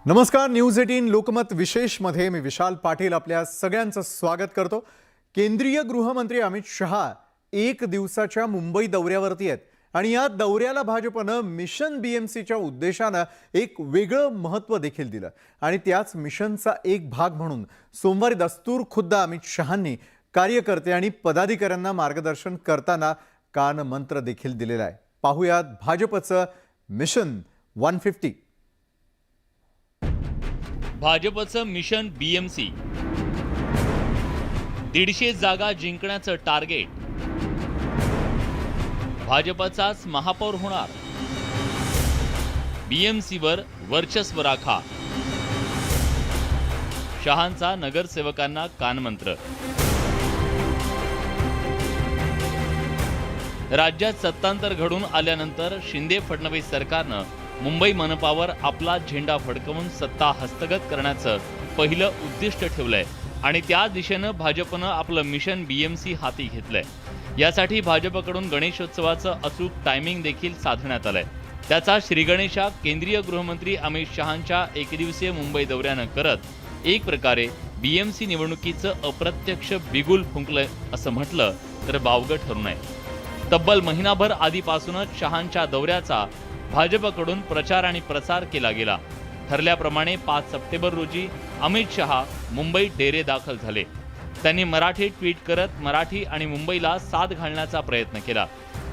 नमस्कार, न्यूज 18 लोकमत विशेष मध्ये मी विशाल पाटील आपल्या सगळ्यांचं स्वागत करतो। केंद्रीय गृहमंत्री अमित शहा एक दिवसाच्या मुंबई दौऱ्यावरती आहेत आणि या दौऱ्याला भाजपनं मिशन बीएमसीच्या उद्देशानं एक वेगळं महत्त्व देखील दिलं आणि त्याच मिशनचा एक भाग म्हणून सोमवारी दस्तूर खुद्द अमित शहांनी कार्यकर्ते आणि पदाधिकाऱ्यांना मार्गदर्शन करताना कान मंत्र देखील दिलेला आहे। पाहूयात भाजपचं मिशन 150। भाजपचं मिशन बीएमसी 150 जागा जिंकण्याचं टार्गेट। भाजपचाच महापौर होणार, बीएमसीवर वर्चस्व राखा। शहांचा नगरसेवकांना कानमंत्र। राज्यात सत्तांतर घडून आल्यानंतर शिंदे फडणवीस सरकारनं मुंबई मनपावर आपला झेंडा फडकवून सत्ता हस्तगत करण्याचं पहिलं उद्दिष्ट ठेवलंय आणि त्या दिशेनं भाजपनं आपलं मिशन बीएमसी हाती घेतलंय। यासाठी भाजपकडून गणेशोत्सवाचं अचूक टायमिंग देखील साधण्यात आलंय। त्याचा श्रीगणेशा केंद्रीय गृहमंत्री अमित शहांच्या एकदिवसीय मुंबई दौऱ्यानं करत एक प्रकारे बीएमसी निवडणुकीचं अप्रत्यक्ष बिगुल फुंकलंय असं म्हटलं तर वावगं ठरू नये। तब्बल महिनाभर आधीपासूनच शहांच्या दौऱ्याचा भाजपकडून प्रचार आणि प्रसार केला गेला। ठरल्याप्रमाणे 5 सप्टेंबर रोजी अमित शहा मुंबईत डेरे दाखल झाले। त्यांनी मराठी ट्विट करत मराठी आणि मुंबईला साथ घालण्याचा प्रयत्न केला।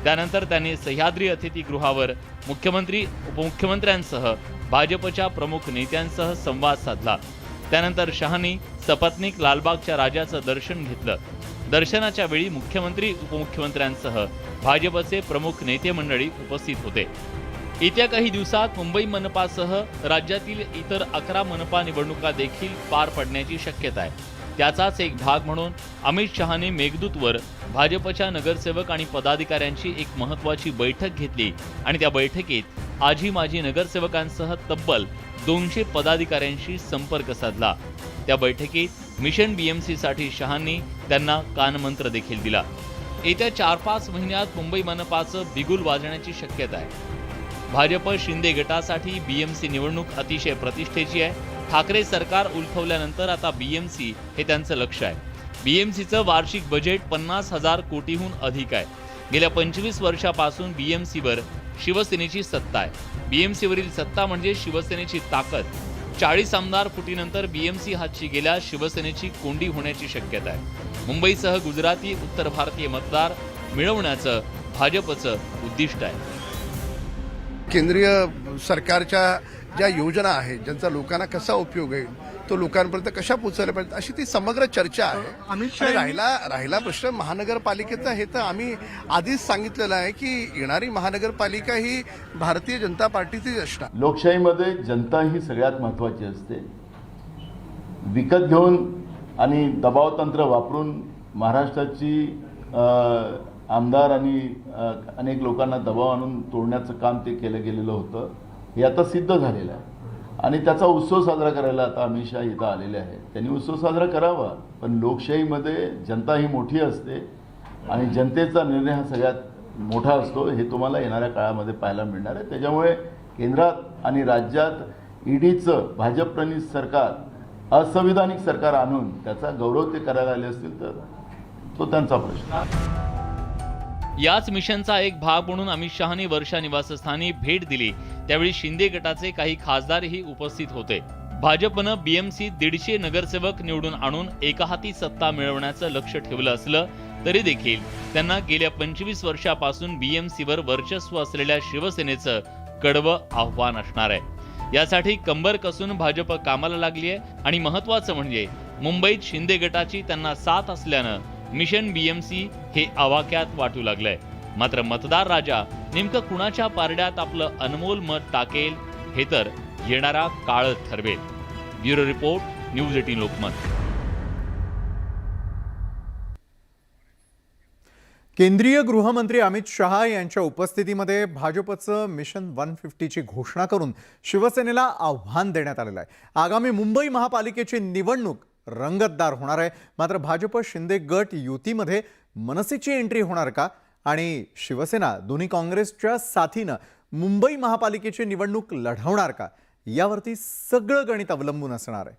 त्यानंतर त्यांनी सह्याद्री अतिथीगृहावर मुख्यमंत्री उपमुख्यमंत्र्यांसह भाजपच्या प्रमुख नेत्यांसह संवाद साधला। त्यानंतर शहांनी सपत्नीक लालबागच्या राजाचं दर्शन घेतलं। दर्शनाच्या वेळी मुख्यमंत्री उपमुख्यमंत्र्यांसह भाजपचे प्रमुख नेते मंडळी उपस्थित होते। येत्या काही दिवसात मुंबई मनपासह राज्यातील इतर 11 मनपा निवडणुका देखील पार पडण्याची शक्यता आहे। त्याचाच एक भाग म्हणून अमित शहाने मेघदूतवर भाजपच्या नगरसेवक आणि पदाधिकाऱ्यांची एक महत्त्वाची बैठक घेतली आणि त्या बैठकीत आजी माजी नगरसेवकांसह तब्बल 200 पदाधिकाऱ्यांशी संपर्क साधला। त्या बैठकीत मिशन बीएमसीसाठी शहांनी त्यांना कानमंत्र देखील दिला। येत्या 4-5 महिन्यात मुंबई मनपाचं बिगुल वाजण्याची शक्यता आहे। भाजप शिंदे गटासाठी बीएमसी निवडणूक अतिशय प्रतिष्ठेची आहे। ठाकरे सरकार उलथवल्यानंतर आता बीएमसी हे त्यांचं लक्ष आहे। बीएमसीचं वार्षिक बजेट 50,000 कोटीहून अधिक आहे। गेल्या 25 वर्षापासून बीएमसीवर शिवसेनेची सत्ता आहे। बीएमसीवरील सत्ता म्हणजे शिवसेनेची ताकद। 40 आमदार फुटीनंतर बीएमसी हातची गेल्यास शिवसेनेची कोंडी होण्याची शक्यता आहे। मुंबईसह गुजराती उत्तर भारतीय मतदार मिळवण्याचं भाजपचं उद्दिष्ट आहे। केंद्रीय सरकारच्या ज्या योजना आहेत ज्यांचा लोकांना कसा उपयोग आहे तो लोकांपर्यंत कशा पोहोचवल्या पाहिजे अशी ती समग्र चर्चा आहे। आणि राहिला प्रश्न महानगरपालिकेचा हे तर आम्ही आधीच सांगितलेलं आहे की येणारी महानगरपालिका ही भारतीय जनता पार्टीचीच असणार। लोकशाहीमध्ये जनता ही सगळ्यात महत्त्वाची असते। विकत घेऊन आणि दबाव तंत्र वापरून महाराष्ट्राची आमदार आणि अनेक लोकांना दबाव आणून तोडण्याचं काम ते केलं गेलेलं होतं हे आता सिद्ध झालेलं आहे आणि त्याचा उत्सव साजरा करायला आता अमित शहा इथं आलेले आहेत। त्यांनी उत्सव साजरा करावा, पण लोकशाहीमध्ये जनता ही मोठी असते आणि जनतेचा निर्णय हा सगळ्यात मोठा असतो हे तुम्हाला येणाऱ्या काळामध्ये पाहायला मिळणार आहे। त्याच्यामुळे केंद्रात आणि राज्यात ईडीचं भाजपप्रणीत सरकार असंविधानिक सरकार आणून त्याचा गौरव ते करायला आले असतील तर तो त्यांचा प्रश्न। याच मिशनचा एक भाग म्हणून अमित शहानी वर्षा निवासस्थानी भेट दिली। त्यावेळी शिंदे गटाचे काही खासदारही उपस्थित होते। भाजपनं बीएमसी 150 नगरसेवक निवडून आणून एकहाती सत्ता मिळवण्याचं लक्ष ठेवलं असलं तरी देखील त्यांना गेल्या 25 वर्षापासून बीएमसीवर वर्चस्व असलेल्या शिवसेनेचं कडवं आव्हान असणार आहे। यासाठी कंबर कसून भाजप कामाला लागली आहे आणि महत्त्वाचं म्हणजे मुंबईत शिंदे गटाची त्यांना साथ असल्यानं मिशन बीएमसी हे आवाक्यात वाटू लागलंय। मात्र मतदार राजा नेमकं कुणाच्या पारड्यात आपलं अनमोल मत टाकेल हे तर येणारा काळच ठरवेल। Bureau report, news 18 Lokmat. केंद्रीय गृहमंत्री अमित शहा यांच्या उपस्थितीमध्ये भाजपचं मिशन 150ची घोषणा करून शिवसेनेला आव्हान देण्यात आलेलं आहे। आगामी मुंबई महापालिकेची निवडणूक रंगतदार होणार आहे। मात्र भाजप शिंदे गट युतीमध्ये मनसेची एंट्री होणार का आणि शिवसेना दोन्ही काँग्रेसच्या साथीनं मुंबई महापालिकेची निवडणूक लढवणार का यावरती सगळं गणित अवलंबून असणार आहे.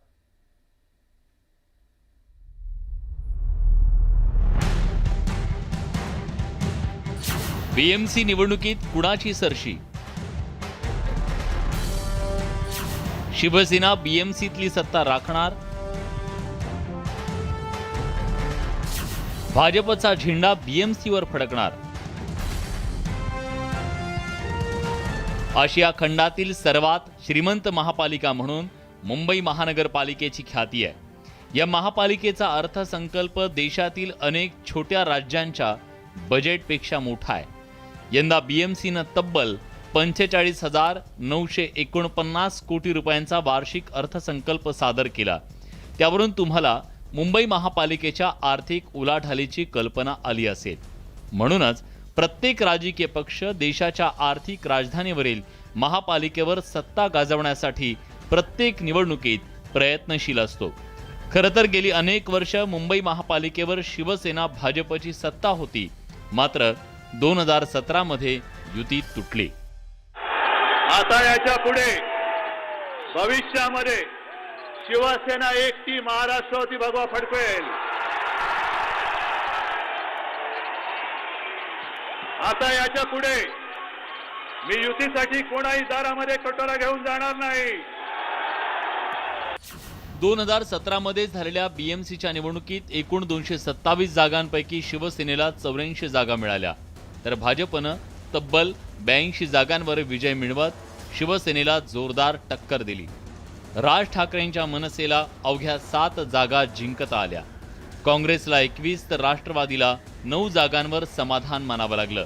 बीएमसी निवडणुकीत कुणाची सरशी? शिवसेना बीएमसीतली सत्ता राखणार? भाजपचा झेंडा बीएमसीवर फडकणार? आशिया खंडातील सर्वात श्रीमंत महापालिका म्हणून मुंबई महानगरपालिकेची ख्याती आहे. या महापालिकेचा अर्थसंकल्प देशातील अनेक छोट्या राज्यांच्या बजेटपेक्षा मोठा आहे. यंदा बीएमसीनं तब्बल 45,949 कोटी रुपयांचा वार्षिक अर्थसंकल्प सादर केला. त्यावरून तुम्हाला मुंबई महापालिकेच्या आर्थिक उलाढालीची कल्पना आली असेल. म्हणूनच प्रत्येक राजकीय पक्ष देशाच्या आर्थिक राजधानीवरील महापालिकेवर सत्ता गाजवण्यासाठी प्रत्येक निवडणुकीत प्रयत्नशील असतो. खरं तर गेली अनेक वर्ष मुंबई महापालिकेवर शिवसेना भाजपची सत्ता होती. मात्र 2017 मध्ये युती तुटली. आता याच्या पुढे भविष्यामध्ये शिवसेना एकटी महाराष्ट्रावरती भगवा फडकवेल. आता याच्या पुढे मी युतीसाठी कोणाही दारामध्ये कटोरा घेऊन जाणार नाही. 2017 मध्ये झालेल्या बीएमसीच्या निवडणुकीत एकूण 227 जागांपैकी शिवसेनेला 84 जागा मिळाल्या, तर भाजपनं तब्बल 82 जागांवर विजय मिळवत शिवसेनेला जोरदार टक्कर दिली. राज ठाकरेंच्या मनसेला अवघ्या 7 जागा जिंकता आल्या. काँग्रेसला 21 तर राष्ट्रवादीला 9 जागांवर समाधान मानावं लागलं.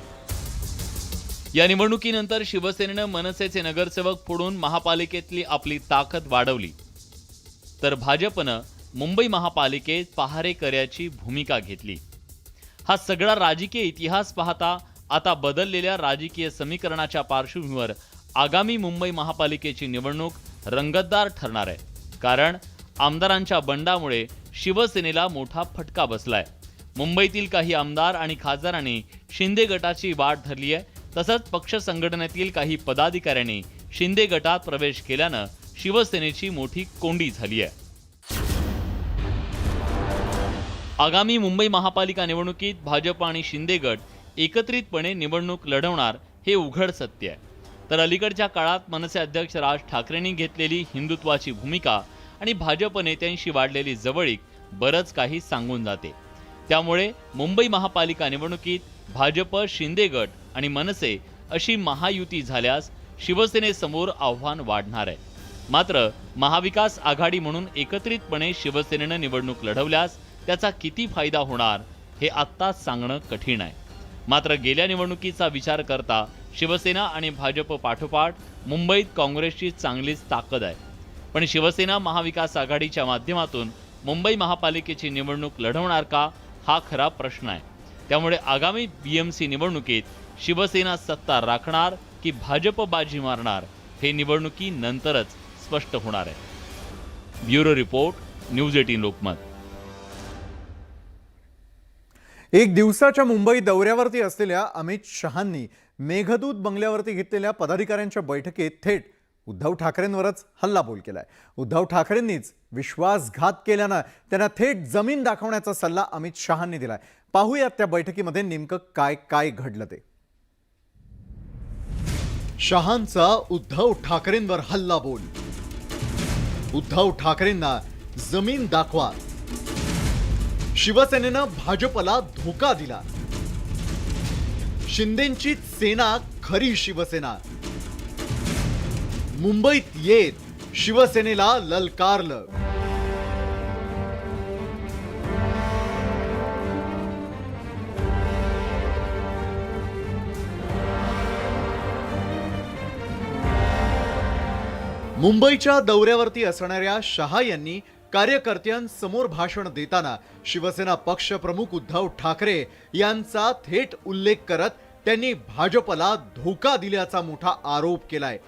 या निवडणुकीनंतर शिवसेनेनं मनसेचे नगरसेवक फोडून महापालिकेतली आपली ताकद वाढवली, तर भाजपनं मुंबई महापालिकेत पहारेकऱ्याची भूमिका घेतली. हा सगळा राजकीय इतिहास पाहता आता बदललेल्या राजकीय समीकरणाच्या पार्श्वभूमीवर आगामी मुंबई महापालिकेची निवडणूक रंगतदार ठरणार आहे. कारण आमदारांच्या बंडामुळे शिवसेनेला मोठा फटका बसलाय. मुंबईतील काही आमदार आणि खासदारांनी शिंदे गटाची वाट धरली आहे. तसंच पक्ष संघटनेतील काही पदाधिकाऱ्यांनी शिंदे गटात प्रवेश केल्यानं शिवसेनेची मोठी कोंडी झाली आहे. आगामी मुंबई महापालिका निवडणुकीत भाजप आणि शिंदे गट एकत्रितपणे निवडणूक लढवणार हे उघड सत्य आहे. तर अलीकडच्या काळात मनसे अध्यक्ष राज ठाकरेंनी घेतलेली हिंदुत्वाची भूमिका आणि भाजप नेत्यांशी वाढलेली जवळीक बरंच काही सांगून जाते. त्यामुळे मुंबई महापालिका निवडणुकीत भाजप, शिंदे गट आणि मनसे अशी महायुती झाल्यास शिवसेनेसमोर आव्हान वाढणार आहे. मात्र महाविकास आघाडी म्हणून एकत्रितपणे शिवसेनेनं निवडणूक लढवल्यास त्याचा किती फायदा होणार हे आत्ताच सांगणं कठीण आहे. मात्र गेल्या निवडणुकीचा विचार करता शिवसेना आणि भाजप पाठोपाठ मुंबईत काँग्रेसची चांगलीच ताकद आहे. पण शिवसेना महाविकास आघाडीच्या माध्यमातून मुंबई महापालिकेची निवडणूक लढवणार का, हा खरा प्रश्न आहे. त्यामुळे आगामी बीएमसी निवडणुकीत शिवसेना सत्ता राखणार की भाजप बाजी मारणार हे निवडणुकीनंतरच स्पष्ट होणार आहे. Bureau report, news 18 Lokmat. एक दिवसाच्या मुंबई दौऱ्यावरती असलेल्या अमित शहांनी मेघदूत बंगल्यावरती घेतलेल्या पदाधिकाऱ्यांच्या बैठकीत थेट उद्धव ठाकरेंवरच हल्लाबोल केलाय. उद्धव ठाकरेंनीच विश्वासघात केल्यानं त्यांना थेट जमीन दाखवण्याचा सल्ला अमित शहांनी दिलाय. पाहूयात त्या बैठकीमध्ये नेमकं काय काय घडलं ते. शहांचा उद्धव ठाकरेंवर हल्लाबोल. उद्धव ठाकरेंना जमीन दाखवा. शिवसेनेनं भाजपला धोका दिला. शिंदेंची सेना खरी शिवसेना. मुंबईत येत शिवसेनेला ललकारलं. मुंबईच्या दौऱ्यावरती असणाऱ्या शहा यांनी कार्यकर्त्यांसमोर भाषण देताना शिवसेना पक्षप्रमुख उद्धव ठाकरे यांचा थेट उल्लेख करत त्यांनी भाजपला धोका दिल्याचा मोठा आरोप केलाय.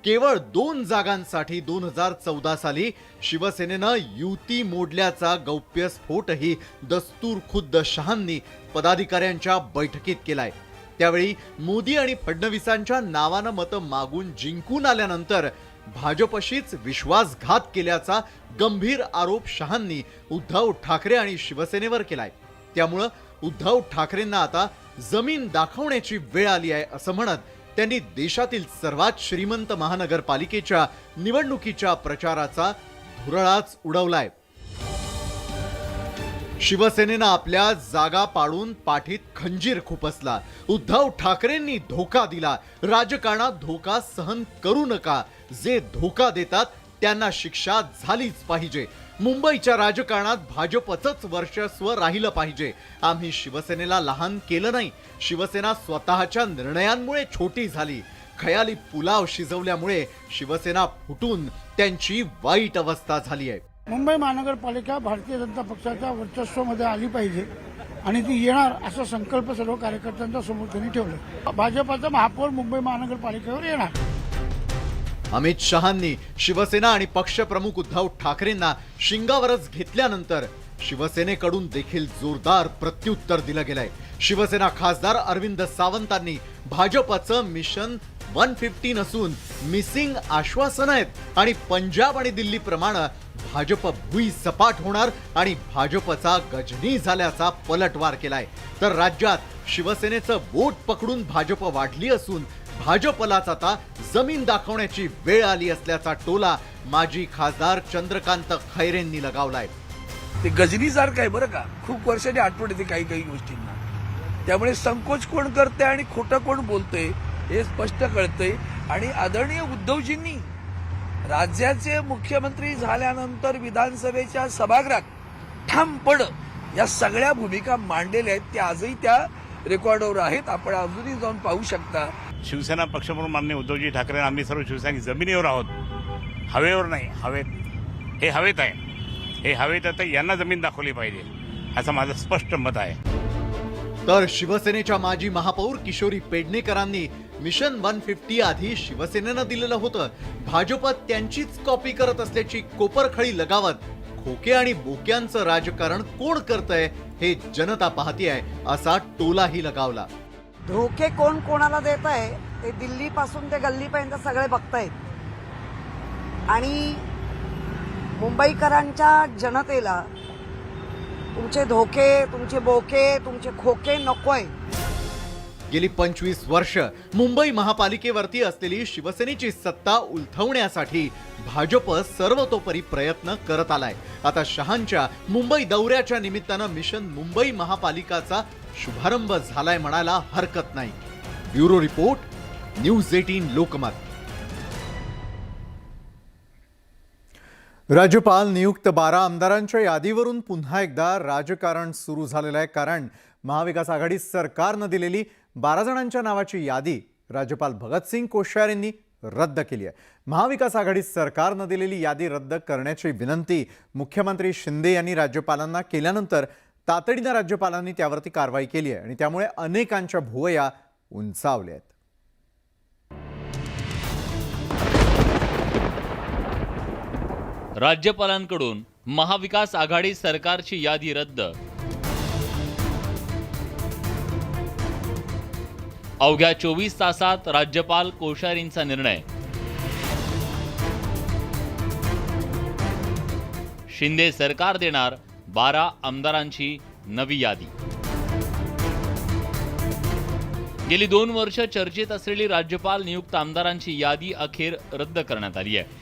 केवळ 2 जागांसाठी 2014 साली शिवसेनेनं युती मोडल्याचा गौप्यस्फोटही दस्तूर खुद्द शहांनी पदाधिकाऱ्यांच्या बैठकीत केलाय. त्यावेळी मोदी आणि फडणवीसांच्या नावानं मतं मागून जिंकून आल्यानंतर भाजपशीच विश्वासघात केल्याचा गंभीर आरोप शहांनी उद्धव ठाकरे आणि शिवसेनेवर केलाय. त्यामुळं उद्धव ठाकरेंना आता जमीन दाखवण्याची वेळ आली आहे असं म्हणत त्यांनी देशातील सर्वात श्रीमंत महानगरपालिकेच्या निवडणुकीच्या प्रचाराचा धुरळाच उडवलाय. शिवसेनेनं आपल्या जागा पाडून पाठीत खंजीर खुपसला. उद्धव ठाकरेंनी धोका दिला. राजकारणात धोका सहन करू नका. जे धोका देतात त्यांना शिक्षा झालीच पाहिजे. मुंबईच्या राजकारणात भाजपचंच वर्चस्व राहिलं पाहिजे. आम्ही शिवसेनेला लहान केलं नाही. शिवसेना स्वतःच्या निर्णयांमुळे छोटी झाली. खयाली पुलाव शिजवल्यामुळे शिवसेना फुटून त्यांची वाईट अवस्था झाली आहे. मुंबई महानगरपालिका भारतीय जनता पक्षाच्या वर्चस्वामध्ये आली पाहिजे आणि ती येणार असा संकल्प सर्व कार्यकर्त्यांच्या समोर त्यांनी ठेवला. भाजपाचा महापौर मुंबई महानगरपालिकेवर येणार. अमित शहांनी शिवसेना आणि पक्षप्रमुख उद्धव ठाकरेंना शिंगावरच घेतल्यानंतर शिवसेनेकडून देखील जोरदार प्रत्युत्तर दिलं गेलंय. शिवसेना खासदार अरविंद सावंतांनी भाजपचं मिशन 150 नसून मिसिंग आश्वासन आहेत आणि पंजाब आणि दिल्लीप्रमाणे भाजप भुई सपाट होणार आणि भाजपचा गजनी झाल्याचा पलटवार केलाय. तर राज्यात शिवसेनेचं बोट पकडून भाजप वाढली असून भाजपलाच आता जमीन दाखवण्याची वेळ आली असल्याचा टोला माजी खासदार चंद्रकांत खैरेंनी लगावलाय. ते गजनीसारखं आहे बरं का. खूप वर्षांनी आठवण येते काही काही गोष्टींना. त्यामुळे संकोच कोण करते आणि खोटं कोण बोलतंय हे स्पष्ट कळतंय. आणि आदरणीय उद्धवजींनी राज्याचे मुख्यमंत्री झाल्यानंतर विधानसभेच्या सभागृहात ठामपण या सगळ्या भूमिका मांडलेल्या आहेत. त्या आजही त्या रेकॉर्डवर आहेत. आपण अजूनही जाऊन पाहू शकता. शिवसेना पक्षप्रमुख माननीय उद्धवजी ठाकरे आम्ही सर्व शिवसैनिक जमिनीवर आहोत, हवेवर नाही. हवेत हे हवेत आहे. हे हवेत आता यांना जमीन दाखवली पाहिजे असं माझं स्पष्ट मत आहे. तर शिवसेनेच्या माजी महापौर किशोरी पेडणेकरांनी मिशन 150 आधी शिवसेनेनं दिलेलं होतं. भाजप त्यांचीच कॉपी करत असल्याची कोपरखळी लगावत खोके आणि बोक्यांचं राजकारण कोण करतंय हे जनता पाहतीये असा टोलाही लगावला. धोके कोण कोणाला देत आहे ते दिल्लीपासून ते गल्लीपर्यंत सगळे बघतायत. आणि मुंबईकरांच्या जनतेला तुमचे धोके, तुमचे बोके, तुमचे खोके नकोय. गेली 25 वर्ष मुंबई महापालिकेवरती असलेली शिवसेनेची सत्ता उलथवण्यासाठी भाजप सर्वतोपरी प्रयत्न करत आलाय. आता शहांच्या मुंबई दौऱ्याच्या निमित्तानं मिशन मुंबई महापालिकाचा शुभारंभ झालाय म्हणायला हरकत नाही. Bureau report, news 18 Lokmat. राज्यपाल नियुक्त 12 आमदारांच्या यादीवरून पुन्हा एकदा राजकारण सुरू झालेलं आहे. कारण महाविकास आघाडी सरकारनं दिलेली 12 जणांच्या नावाची यादी राज्यपाल भगतसिंग कोश्यारींनी रद्द केली आहे. महाविकास आघाडी सरकारनं दिलेली यादी रद्द करण्याची विनंती मुख्यमंत्री शिंदे यांनी राज्यपालांना केल्यानंतर तातडीनं राज्यपालांनी त्यावरती कारवाई केली आहे आणि त्यामुळे अनेकांच्या भुवया उंचावल्या आहेत. राज्यपालांकडून महाविकास आघाडी सरकारची यादी रद्द. अवघ्या 24 तासात राज्यपाल कोश्यारींचा निर्णय. शिंदे सरकार देणार 12 आमदारांची नवी यादी. गेली 2 वर्ष चर्चेत असलेली राज्यपाल नियुक्त आमदारांची यादी अखेर रद्द करण्यात आली आहे.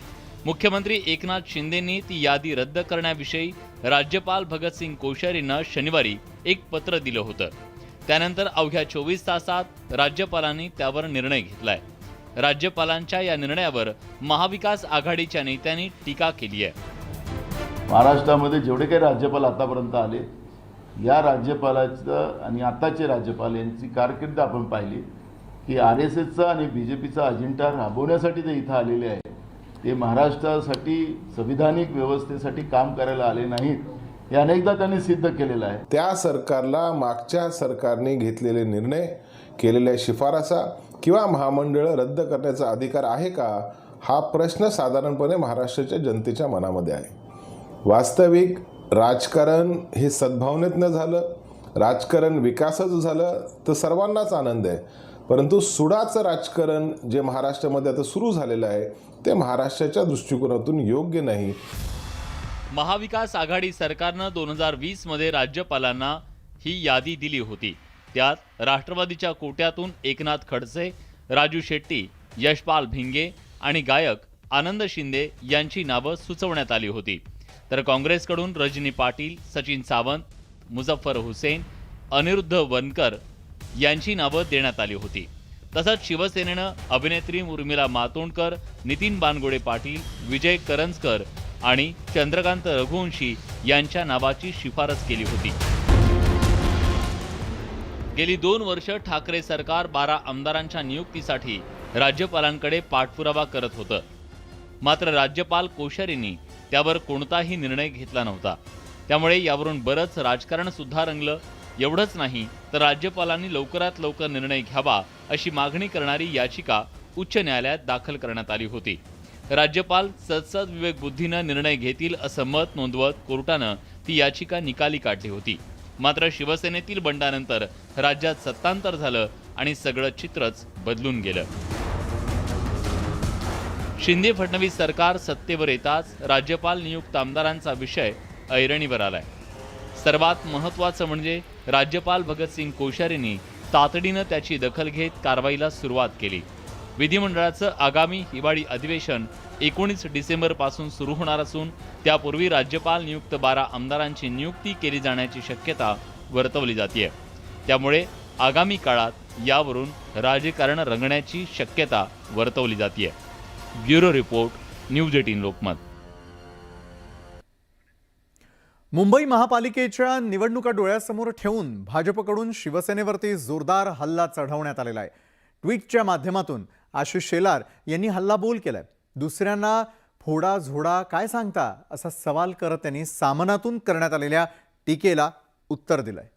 मुख्यमंत्री एकनाथ शिंदेंनी ती यादी रद्द करण्याविषयी राज्यपाल भगतसिंग कोश्यारींना शनिवारी एक पत्र दिलं होतं. त्यानंतर अवघ्या 24 तासात राज्यपालांनी त्यावर निर्णय घेतलाय. राज्यपालांच्या या निर्णयावर महाविकास आघाडीच्या नेत्यांनी टीका केली आहे. महाराष्ट्रामध्ये जेवढे काही राज्यपाल आतापर्यंत आले, या राज्यपालाचं आणि आताचे राज्यपाल यांची कारकीर्द आपण पाहिली की RSSचा आणि BJPचा अजेंडा राबवण्यासाठी ते इथं आलेले आहे. ते महाराष्ट्रासाठी संविधानिक व्यवस्थेसाठी काम करायला आले नाहीत. हे अनेकदा त्यांनी सिद्ध केलेलं आहे. त्या सरकारला मागच्या सरकारने घेतलेले निर्णय, केलेल्या शिफारसा किंवा महामंडळं रद्द करण्याचा अधिकार आहे का, हा प्रश्न साधारणपणे महाराष्ट्राच्या जनतेच्या मनामध्ये आहे. वास्तविक राजकारण हे सद्भावनेतनं झालं, राजकारण विकासाचं झालं तर सर्वांनाच आनंद आहे. परंतु सुडाचं राजकारण जे महाराष्ट्रामध्ये आता सुरू झालेलं आहे ते महाराष्ट्राच्या दृष्टिकोनातून योग्य नाही. महाविकास आघाडी सरकारनं 2020 मध्ये राज्यपालांना ही यादी दिली होती. त्यात राष्ट्रवादीच्या कोट्यातून एकनाथ खडसे, राजू शेट्टी, यशपाल भिंगे आणि गायक आनंद शिंदे यांची नावं सुचवण्यात आली होती. तर काँग्रेसकडून रजनी पाटील, सचिन सावंत, मुझफ्फर हुसेन, अनिरुद्ध वनकर यांची नावं देण्यात आली होती. तसंच शिवसेनेनं अभिनेत्री उर्मिला मातोंडकर, नितीन बानगोडे पाटील, विजय करंजकर आणि चंद्रकांत रघुवंशी यांच्या नावाची शिफारस केली होती. गेली 2 वर्ष ठाकरे सरकार 12 आमदारांच्या नियुक्तीसाठी राज्यपालांकडे पाठपुरावा करत होतं. मात्र राज्यपाल कोश्यारींनी त्यावर कोणताही निर्णय घेतला नव्हता. त्यामुळे यावरून बरंच राजकारण सुद्धा रंगलं. एवढंच नाही तर राज्यपालांनी लवकरात लवकर निर्णय घ्यावा अशी मागणी करणारी याचिका उच्च न्यायालयात दाखल करण्यात आली होती. राज्यपाल सदसद विवेकबुद्धीनं निर्णय घेतील असं मत नोंदवत कोर्टानं ती याचिका निकाली काढली होती. मात्र शिवसेनेतील बंडानंतर राज्यात सत्तांतर झालं आणि सगळं चित्रच बदलून गेलं. शिंदे फडणवीस सरकार सत्तेवर येताच राज्यपाल नियुक्त आमदारांचा विषय ऐरणीवर आलाय. सर्वात महत्त्वाचं म्हणजे राज्यपाल भगतसिंग कोश्यारींनी तातडीनं त्याची दखल घेत कारवाईला सुरुवात केली. विधिमंडळाचं आगामी हिवाळी अधिवेशन 19 डिसेंबरपासून सुरू होणार असून त्यापूर्वी राज्यपाल नियुक्त 12 आमदारांची नियुक्ती केली जाण्याची शक्यता वर्तवली जाते. त्यामुळे आगामी काळात यावरून राजकारण रंगण्याची शक्यता वर्तवली जाते. Bureau report, news 18 Lokmat. Mumbai महापालिकेच्या निवडणुका डोळ्यासमोर ठेवून भाजपकडून शिवसेनेवरती जोरदार हल्ला चढवण्यात आलेला आहे. ट्विटच्या माध्यमातून आशिष शेलार यांनी हल्लाबोल केलाय. दुसऱ्यांना फोडा झोडा काय सांगता असा सवाल करत त्यांनी सामनातून करण्यात आलेल्या टीकेला उत्तर दिलंय.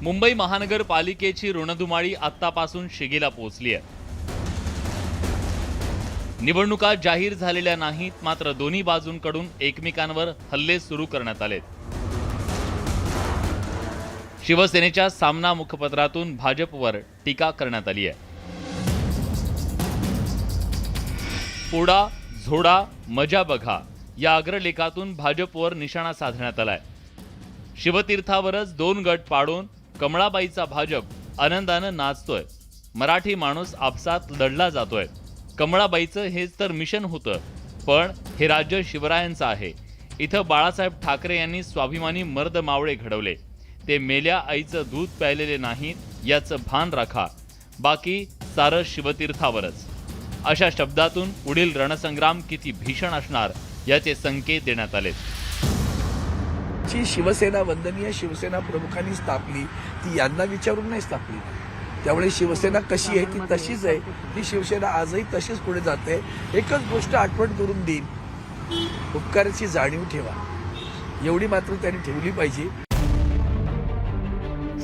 मुंबई महानगरपालिकेची रणधुमाळी आत्तापासून शिगेला पोहोचली आहे. निवडणुका जाहीर झालेल्या नाहीत, मात्र दोन्ही बाजूंकडून एकमेकांवर हल्ले सुरू करण्यात आलेत. शिवसेनेच्या सामना मुखपत्रातून भाजपवर टीका करण्यात आली आहे. फोडा झोडा मजा बघा या अग्रलेखातून भाजपवर निशाणा साधण्यात आलाय. शिवतीर्थावरच 2 गट पाडून कमळाबाईचा भाजप आनंदानं नाचतोय. मराठी माणूस आपसात लढला जातोय. कमळाबाईचं हेच तर मिशन होतं. पण हे राज्य शिवरायांचं आहे. इथं बाळासाहेब ठाकरे यांनी स्वाभिमानी मर्द मावळे घडवले. ते मेल्या आईचं दूध प्यायलेले नाहीत याचं भान राखा. बाकी सारं शिवतीर्थावरच. अशा शब्दातून पुढील रणसंग्राम किती भीषण असणार याचे संकेत देण्यात आलेत. जी शिवसेना वंदनीय शिवसेना प्रमुखांनी स्थापली ती यांना विचारून नाही स्थापली. त्यामुळे शिवसेना कशी आहे ती तशीच आहे. ती शिवसेना आजही तशीच पुढे जाते. एकच गोष्ट आठवण करून देईन, उपकाराची जाणीव ठेवा. एवढी मात्र त्यांनी ठेवली पाहिजे.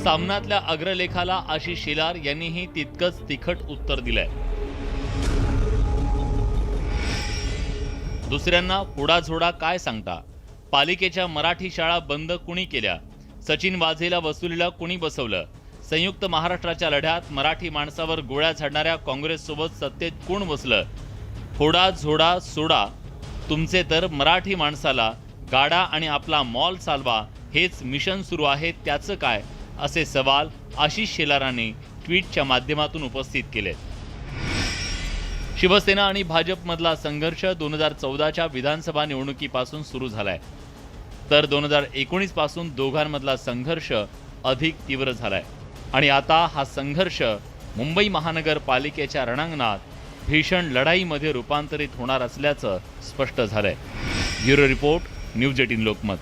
सामनातल्या अग्रलेखाला आशिष शेलार यांनीही तितकंच तिखट उत्तर दिलंय. दुसऱ्यांना फोडाझोडा काय सांगता? पालिकेच्या मराठी शाळा बंद कुणी केल्या? सचिन वाझेला वसुलीला कुणी बसवलं? संयुक्त महाराष्ट्राच्या लढ्यात मराठी माणसावर गोळ्या झाडणाऱ्या काँग्रेससोबत सत्तेत कोण बसलं? फोडा झोडा सोडा. तुमचे तर मराठी माणसाला गाडा आणि आपला मॉल चालवा हेच मिशन सुरू आहे. त्याचं काय? असे सवाल आशिष शेलारांनी ट्विटच्या माध्यमातून उपस्थित केले. शिवसेना आणि भाजपमधला संघर्ष 2014च्या विधानसभा निवडणुकीपासून सुरू झालाय. तर 2019 पासून दोघांमधला संघर्ष अधिक तीव्र झालाय. आणि आता हा संघर्ष मुंबई महानगरपालिकेच्या रणांगणात भीषण लढाईमध्ये रूपांतरित होणार असल्याचं स्पष्ट झालंय. Bureau report, news 18 Lokmat.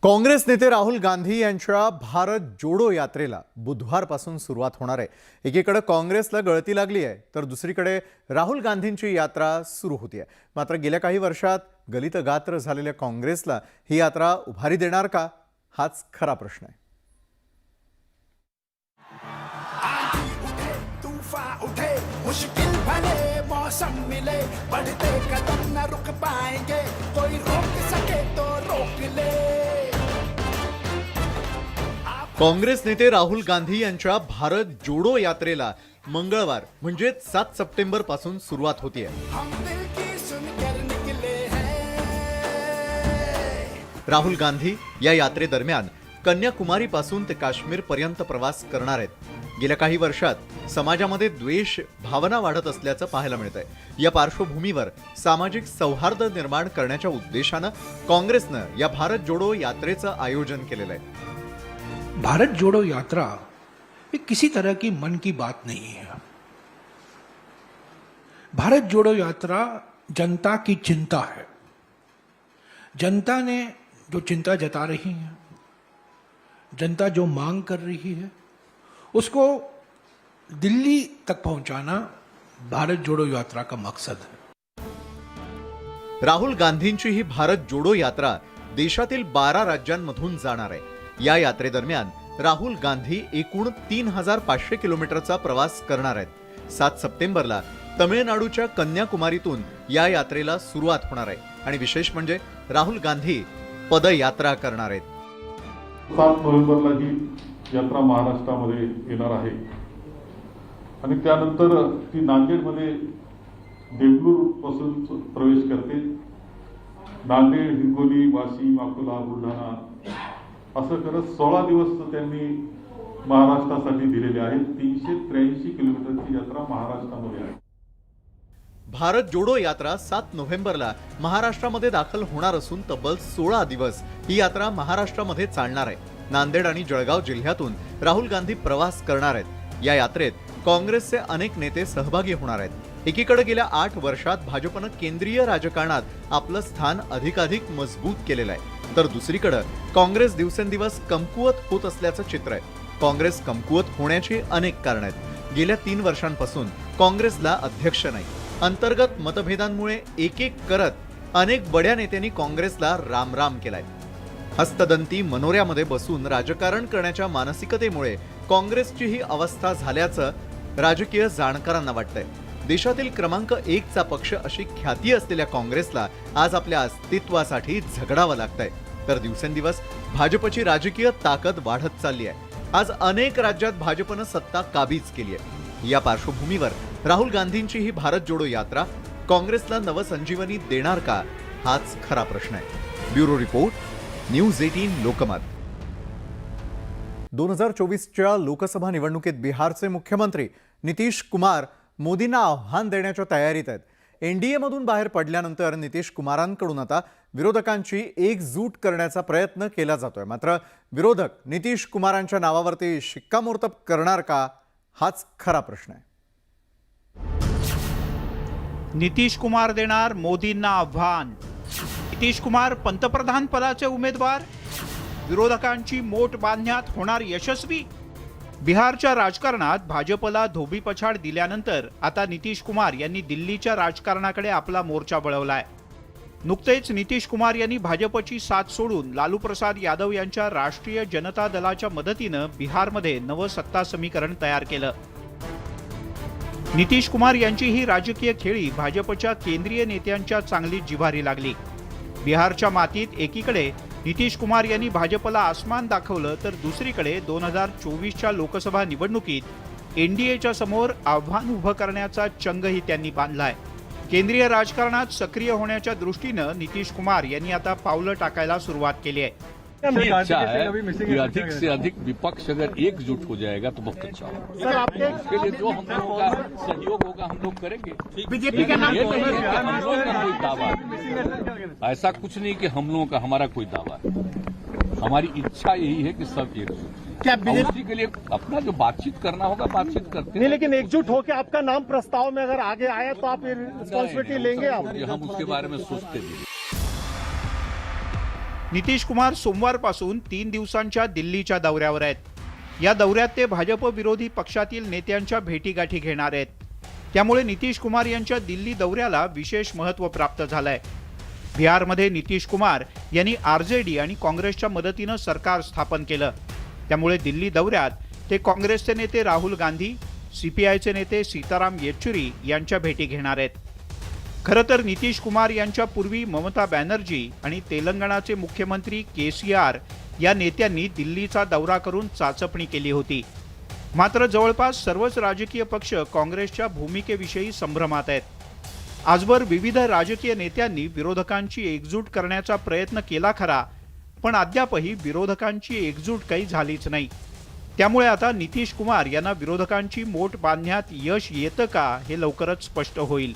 Congress नेते राहुल गांधी यांच्या भारत जोडो यात्रेला बुधवारपासून सुरुवात होणार आहे. एकीकडे काँग्रेसला गळती लागली आहे तर दुसरीकडे राहुल गांधींची यात्रा सुरू होती आहे. मात्र गेल्या काही वर्षात गलित गात्र झालेल्या काँग्रेसला ही यात्रा उभारी देणार का, हाच खरा प्रश्न आहे. मुश्किल भले मौसम मिले, बढ़ते कदम न रुक पाएंगे, कोई रोक सके तो रोक ले. काँग्रेस नेते राहुल गांधी यांच्या भारत जोडो यात्रेला मंगळवार म्हणजेच 7 सप्टेंबर पासून सुरुवात होतीये. हम दिल की सुनकर निकले हैं. राहुल गांधी या यात्रेदरम्यान कन्याकुमारी पासून ते काश्मीर पर्यंत प्रवास करणार आहेत. गेल्या काही वर्षात समाजामध्ये द्वेष भावना वाढत असल्याचं पाहायला मिळतंय. या पार्श्वभूमीवर सामाजिक सौहार्द निर्माण करण्याच्या उद्देशानं काँग्रेसनं या भारत जोडो यात्रेचं आयोजन केलेलं आहे. भारत जोड़ो यात्रा ये किसी तरह की मन की बात नहीं है. भारत जोड़ो यात्रा जनता की चिंता है. जनता ने जो चिंता जता रही है, जनता जो मांग कर रही है, उसको दिल्ली तक पहुंचाना भारत जोड़ो यात्रा का मकसद है. राहुल गांधींची ही भारत जोडो यात्रा देशातील 12 राज्यांमधून जाणार आहे. या यात्रेदरम्यान राहुल गांधी एकूण 3500 किलोमीटरचा प्रवास करणार आहेत. 7 सप्टेंबरला तमिळनाडूच्या कन्याकुमारीतून या यात्रेला सुरुवात होणार आहे आणि विशेष म्हणजे राहुल गांधी पदयात्रा करणार आहेत. 7 नोव्हेंबरला ही यात्रा महाराष्ट्रामध्ये येणार आहे आणि त्यानंतर ती नांदेडमध्ये देगलूर पासून प्रवेश करते. नांदेड, हिंगोली, वाशिम, अकोला, बुलढाणा असं करत 16 दिवस त्यांनी महाराष्ट्रासाठी दिलेले आहेत. 383 किलोमीटरची यात्रा महाराष्ट्रामध्ये आहे. भारत जोडो यात्रा 7 नोव्हेंबरला महाराष्ट्रामध्ये दाखल होणार असून तब्बल 16 दिवस ही यात्रा महाराष्ट्रामध्ये चालणार आहे. नांदेड आणि जळगाव जिल्ह्यातून राहुल गांधी प्रवास करणार आहेत. या यात्रेत काँग्रेसचे अनेक नेते सहभागी होणार आहेत. एकीकडे गेल्या 8 वर्षात भाजपनं केंद्रीय राजकारणात आपलं स्थान अधिकाधिक मजबूत केलेलं आहे, तर दुसरीकडे काँग्रेस दिवसेंदिवस कमकुवत होत असल्याचं चित्र आहे. काँग्रेस कमकुवत होण्याची अनेक कारणं आहेत. गेल्या 3 वर्षांपासून काँग्रेसला अध्यक्ष नाही. अंतर्गत मतभेदांमुळे एक एक करत अनेक बड्या नेत्यांनी काँग्रेसला रामराम केलाय. हस्तदंती मनोऱ्यामध्ये बसून राजकारण करण्याच्या मानसिकतेमुळे काँग्रेसची ही अवस्था झाल्याचं राजकीय जाणकारांना वाटतंय. देशातील क्रमांक 1चा पक्ष अशी ख्याती असलेल्या काँग्रेसला आज आपल्या अस्तित्वासाठी झगडावं लागतंय, तर दिवसेंदिवस भाजपची राजकीय ताकद वाढत चालली आहे. आज अनेक राज्यात भाजपनं सत्ता काबीज केली आहे. या पार्श्वभूमीवर राहुल गांधींची ही भारत जोडो यात्रा काँग्रेसला नवसंजीवनी देणार का, हाच खरा प्रश्न आहे. Bureau report, news 18 Lokmat. 2024च्या लोकसभा निवडणुकीत बिहारचे मुख्यमंत्री नितीश कुमार मोदींना आव्हान देण्याच्या तयारीत आहेत. एनडीएमधून बाहेर पडल्यानंतर नितीश कुमारांकडून आता विरोधकांची एकजूट करण्याचा प्रयत्न केला जातोय. मात्र विरोधक नितीश कुमारांच्या नावावरती शिक्कामोर्तब करणार का, हाच खरा प्रश्न आहे. नितीश कुमार देणार मोदींना आव्हान. नितीश कुमार पंतप्रधान पदाचे उमेदवार. विरोधकांची मोट बांधण्यात होणार यशस्वी. बिहारच्या राजकारणात भाजपला धोबीपछाड दिल्यानंतर आता नितीश कुमार यांनी दिल्लीच्या राजकारणाकडे आपला मोर्चा वळवलाय. नुकतेच नितीश कुमार यांनी भाजपची साथ सोडून लालू प्रसाद यादव यांच्या राष्ट्रीय जनता दलाच्या मदतीनं बिहारमध्ये नवं सत्ता समीकरण तयार केलं. नितीश कुमार यांची ही राजकीय खेळी भाजपच्या केंद्रीय नेत्यांच्या चांगली जिव्हारी लागली. बिहारच्या मातीत एकीकडे नितीश कुमार यांनी भाजपला आसमान दाखवलं, तर दुसरीकडे 2024च्या लोकसभा निवडणुकीत एनडीएच्या समोर आव्हान उभं करण्याचा चंगही त्यांनी बांधलाय. केंद्रीय राजकारणात सक्रिय होण्याच्या दृष्टीनं नितीश कुमार यांनी आता पावलं टाकायला सुरुवात केली आहे. अच्छा है कि अधिक से अधिक विपक्ष अगर एकजुट हो जाएगा तो बहुत अच्छा होगा. इसके लिए जो हम लोगों का सहयोग होगा हम लोग करेंगे. बीजेपी का नाम हम लोगों का कोई दावा है, ऐसा कुछ नहीं कि हम लोगों का हमारा कोई दावा है. हमारी इच्छा यही है कि सब एकजुट. क्या बीजेपी के लिए अपना जो बातचीत करना होगा बातचीत करते हैं. लेकिन एकजुट होकर आपका नाम प्रस्ताव में अगर आगे आया तो आप रिस्पॉन्सिबिलिटी लेंगे आप? हम उसके बारे में सोचते भी. नितीश कुमार सोमवारपासून 3 दिवसांच्या दिल्लीच्या दौऱ्यावर आहेत. या दौऱ्यात ते भाजप विरोधी पक्षातील नेत्यांच्या भेटीगाठी घेणार आहेत. त्यामुळे नितीश कुमार यांच्या दिल्ली दौऱ्याला विशेष महत्त्व प्राप्त झालंय. बिहारमध्ये नितीश कुमार यांनी आरजेडी आणि काँग्रेसच्या मदतीनं सरकार स्थापन केलं. त्यामुळे दिल्ली दौऱ्यात ते काँग्रेसचे नेते राहुल गांधी, सीपीआयचे नेते सीताराम येचुरी यांच्या भेटी घेणार आहेत. खरं तर नितीश कुमार यांच्या पूर्वी ममता बॅनर्जी आणि तेलंगणाचे मुख्यमंत्री केसीआर या नेत्यांनी दिल्लीचा दौरा करून चाचपणी केली होती. मात्र जवळपास सर्वच राजकीय पक्ष काँग्रेसच्या भूमिकेविषयी संभ्रमात आहेत. आजवर विविध राजकीय नेत्यांनी विरोधकांची एकजूट करण्याचा प्रयत्न केला खरा, पण अद्यापही विरोधकांची एकजूट काही झालीच नाही. त्यामुळे आता नितीश कुमार यांना विरोधकांची मोट बांधण्यात यश येतं का हे लवकरच स्पष्ट होईल.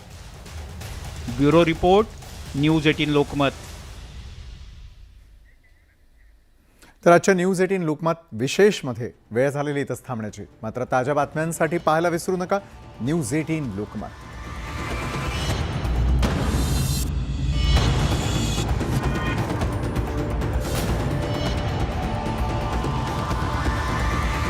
Bureau report, news 18 Lokmat. तर आजच्या न्यूज 18 लोकमत विशेषमध्ये वेळ झालेली इथंच थांबण्याची. मात्र ताज्या बातम्यांसाठी पाहायला विसरू नका न्यूज 18 लोकमत.